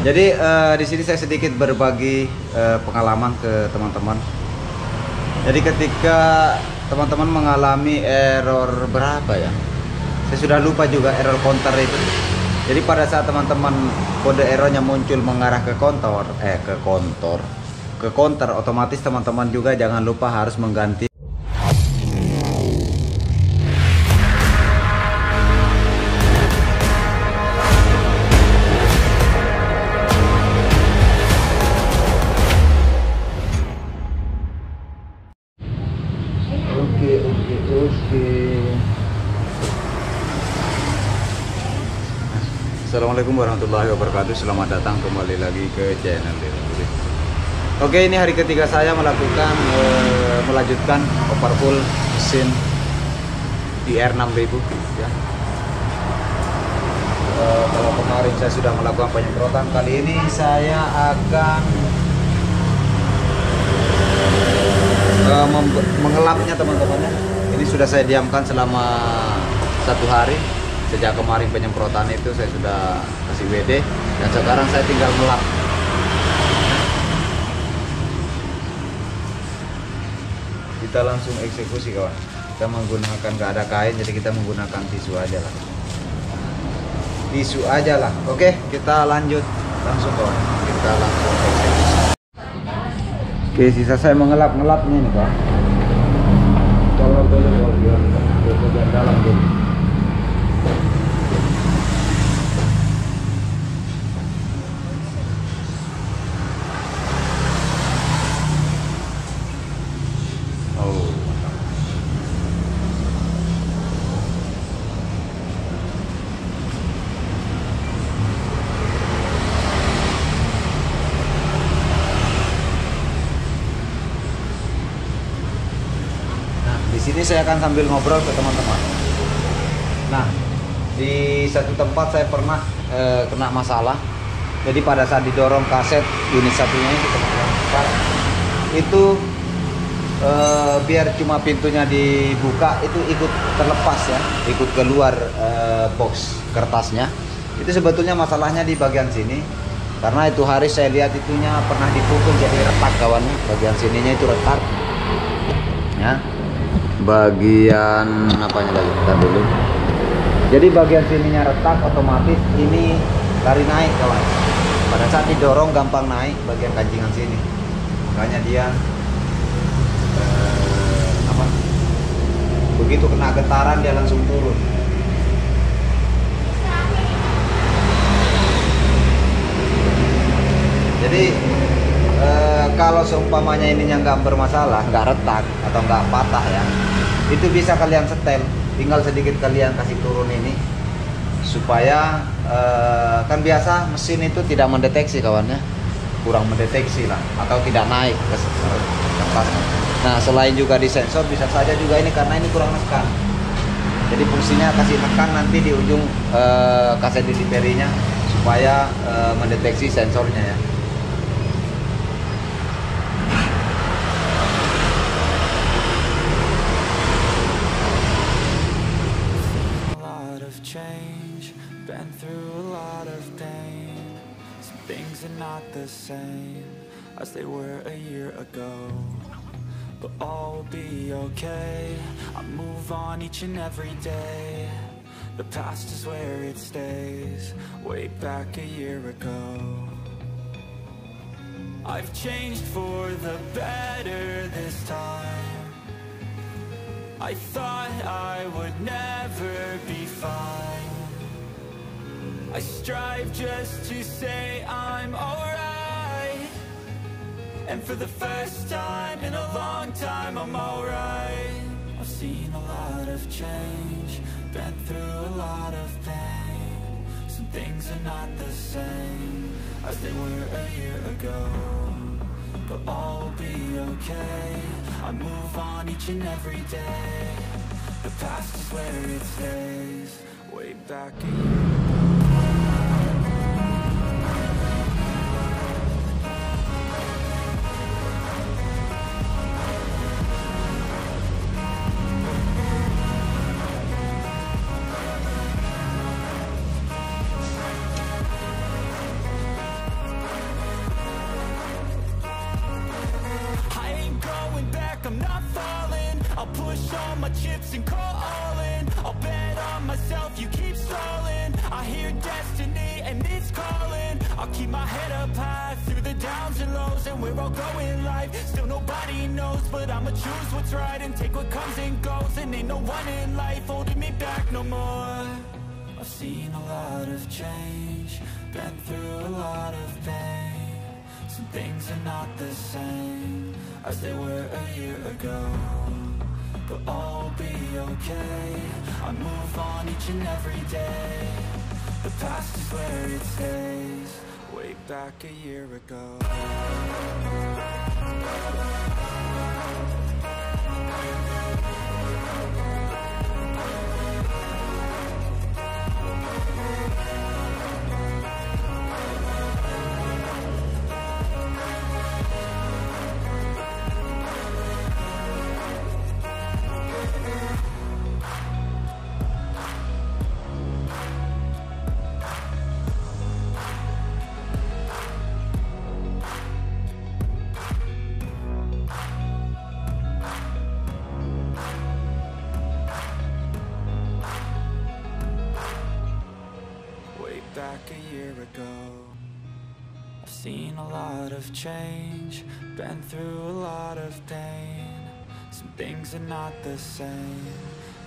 Jadi di sini saya sedikit berbagi pengalaman ke teman-teman. Jadi ketika teman-teman mengalami error berapa ya? Saya sudah lupa juga error counter itu. Jadi pada saat teman-teman kode errornya muncul mengarah ke counter, otomatis teman-teman juga jangan lupa harus mengganti. Oke. Assalamualaikum warahmatullahi wabarakatuh. Selamat datang kembali lagi ke channel Dewi. Oke, ini hari ketiga saya melanjutkan overhaul mesin DR 6000 ya. Kalau kemarin saya sudah melakukan penyemprotan, kali ini saya akan mengelapnya teman-teman ya. Ini sudah saya diamkan selama 1 hari. Sejak kemarin penyemprotan itu saya sudah kasih WD dan sekarang saya tinggal melap. Kita langsung eksekusi kawan. Kita menggunakan, nggak ada kain, jadi kita menggunakan tisu aja lah. Oke, kita lanjut langsung kawan. Kita langsung eksekusi. Oke, sisa saya mengelapnya ini kawan. Tolong biar dalam dulu. Di sini saya akan sambil ngobrol ke teman-teman. Nah, di satu tempat saya pernah kena masalah. Jadi pada saat didorong kaset unit satunya itu teman-teman, itu biar cuma pintunya dibuka itu ikut terlepas ya, ikut keluar box kertasnya. Itu sebetulnya masalahnya di bagian sini. Karena itu hari saya lihat itunya pernah dipukul jadi retak kawannya. Bagian sininya itu retak. Ya. Bagian apanya lagi, kita dulu. Jadi bagian sininya retak, otomatis ini lari naik kawan. Pada saat didorong gampang naik bagian kancingan sini, makanya dia begitu kena getaran dia langsung turun. Jadi kalau seumpamanya ininya nggak bermasalah, nggak retak atau nggak patah ya, itu bisa kalian setel, tinggal sedikit kalian kasih turun ini supaya kan biasa mesin itu tidak mendeteksi kawannya, kurang mendeteksi lah atau tidak naik ke kertasnya. Nah selain juga di sensor bisa saja juga ini karena ini kurang nekan, jadi fungsinya kasih nekan nanti di ujung kaset delivery-nya supaya mendeteksi sensornya ya. Been through a lot of pain. Some things are not the same as they were a year ago, but all will be okay. I move on each and every day. The past is where it stays, way back a year ago. I've changed for the better this time. I thought I would never be fine. I strive just to say I'm alright, and for the first time in a long time I'm alright. I've seen a lot of change, been through a lot of pain. Some things are not the same as they were a year ago, but all will be okay. I move on each and every day. The past is where it stays, way back a year ago. my chips and call all in. I'll bet on myself, you keep stalling. I hear destiny and it's calling. I'll keep my head up high through the downs and lows. And we're all going live, still nobody knows. But I'ma choose what's right and take what comes and goes. And ain't no one in life holding me back no more. I've seen a lot of change, been through a lot of pain. Some things are not the same as they were a year ago, but all will be okay. I move on each and every day. The past is where it stays. Way back a year ago. Back a year ago, I've seen a lot of change, been through a lot of pain. Some things are not the same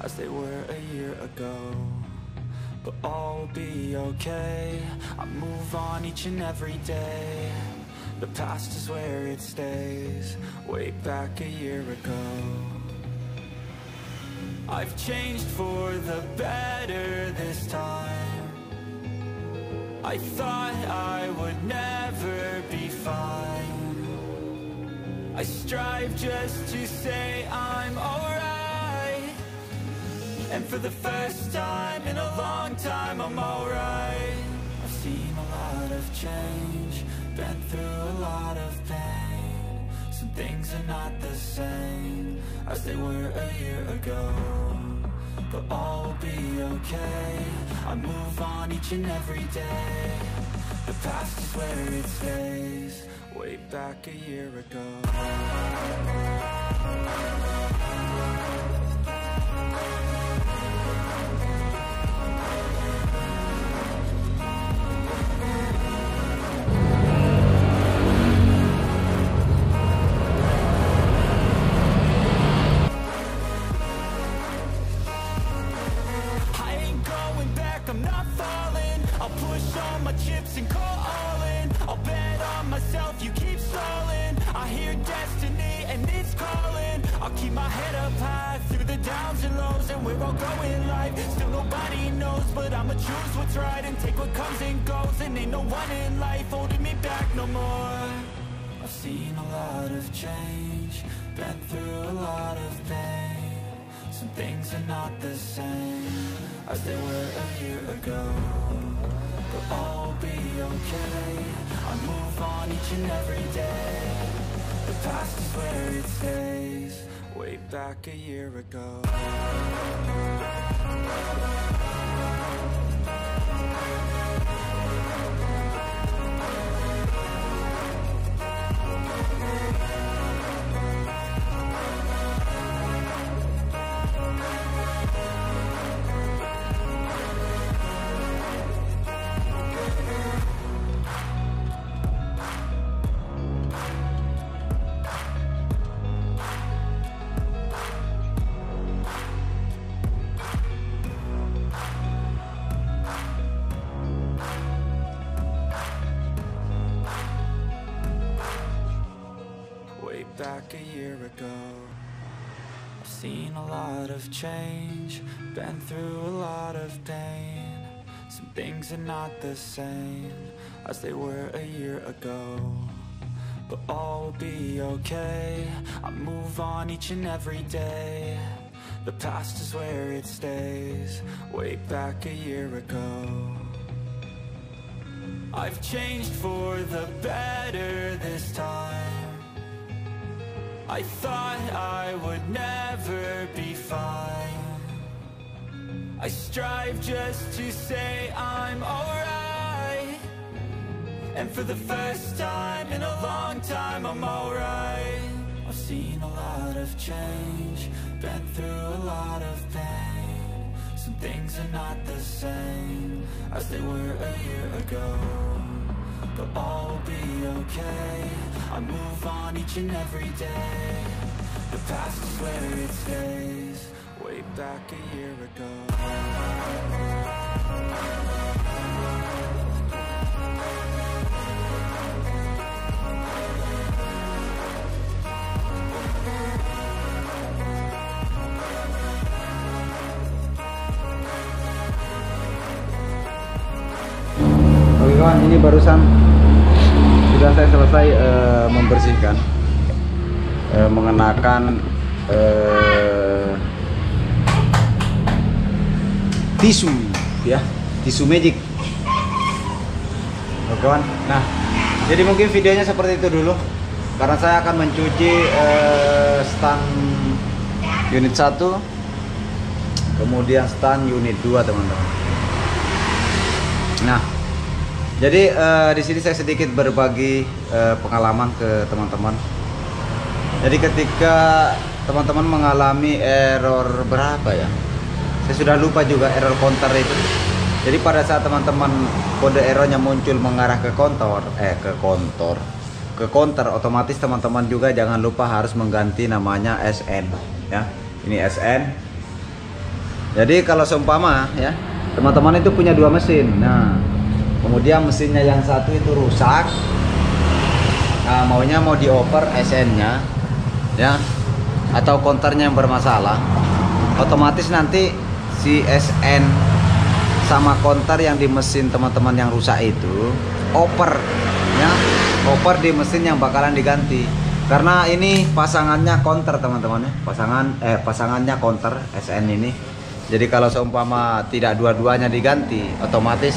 as they were a year ago, but all will be okay. I move on each and every day. The past is where it stays. Way back a year ago. I've changed for the better this time. I thought I would never be fine. I strive just to say I'm alright. And for the first time in a long time, I'm alright. I've seen a lot of change, been through a lot of pain. Some things are not the same as they were a year ago, but all will be okay. I move on each and every day. The past is where it stays. Way back a year ago. I'm not falling. I'll push all my chips and call all in. I'll bet on myself, you keep stalling. I hear destiny and it's calling. I'll keep my head up high through the downs and lows. And we're all going live, still nobody knows. But I'ma choose what's right and take what comes and goes. And ain't no one in life holding me back no more. I've seen a lot of change, been through a lot of pain. Some things are not the same as they were a year ago, but all will be okay. I move on each and every day. The past is where it stays. Way back a year ago. Back a year ago, I've seen a lot of change, been through a lot of pain. Some things are not the same as they were a year ago, but all will be okay. I move on each and every day. The past is where it stays. Way back a year ago. I've changed for the better this time. I thought I would never be fine. I strive just to say I'm alright. And for the first time in a long time, I'm alright. I've seen a lot of change, been through a lot of pain. Some things are not the same as they were a year ago, but all will be okay. I move on each and every day. The past is where it stays, way back a year ago. Oke kawan, ini barusan sudah saya selesai membersihkan, mengenakan tisu ya, tisu magic. Oke kawan, nah jadi mungkin videonya seperti itu dulu, karena saya akan mencuci stand unit 1, kemudian stand unit 2 teman-teman. Nah jadi di sini saya sedikit berbagi pengalaman ke teman-teman. Jadi ketika teman-teman mengalami error berapa ya? Saya sudah lupa juga error counter itu. Jadi pada saat teman-teman kode errornya muncul mengarah ke counter, otomatis teman-teman juga jangan lupa harus mengganti namanya SN ya. Ini SN. Jadi kalau seumpama ya, teman-teman itu punya 2 mesin. Nah, kemudian mesinnya yang satu itu rusak, nah maunya mau dioper SN-nya ya, atau counternya yang bermasalah, otomatis nanti si SN sama counter yang di mesin teman-teman yang rusak itu oper ya, oper di mesin yang bakalan diganti, karena ini pasangannya counter teman-teman ya, pasangannya counter SN ini. Jadi kalau seumpama tidak dua-duanya diganti, otomatis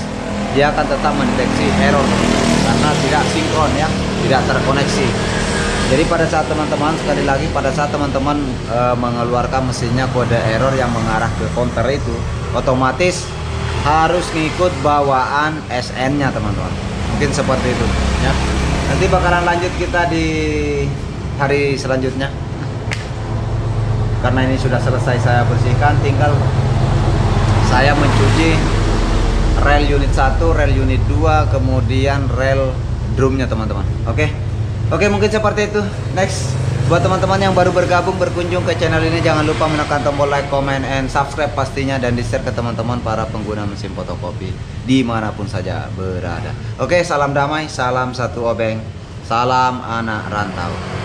dia akan tetap mendeteksi error karena tidak sinkron ya, tidak terkoneksi. Jadi pada saat teman-teman, sekali lagi, pada saat teman-teman mengeluarkan mesinnya kode error yang mengarah ke counter itu, otomatis harus ngikut bawaan SN-nya teman-teman. Mungkin seperti itu ya. Nanti bakalan lanjut kita di hari selanjutnya. Karena ini sudah selesai saya bersihkan, tinggal saya mencuci rel unit 1, rel unit 2, kemudian rel drumnya teman-teman. Oke, mungkin seperti itu. Next, buat teman-teman yang baru bergabung berkunjung ke channel ini, jangan lupa menekan tombol like, comment, and subscribe pastinya, dan di share ke teman-teman para pengguna mesin fotokopi dimanapun saja berada. Oke, salam damai, salam satu obeng, salam anak rantau.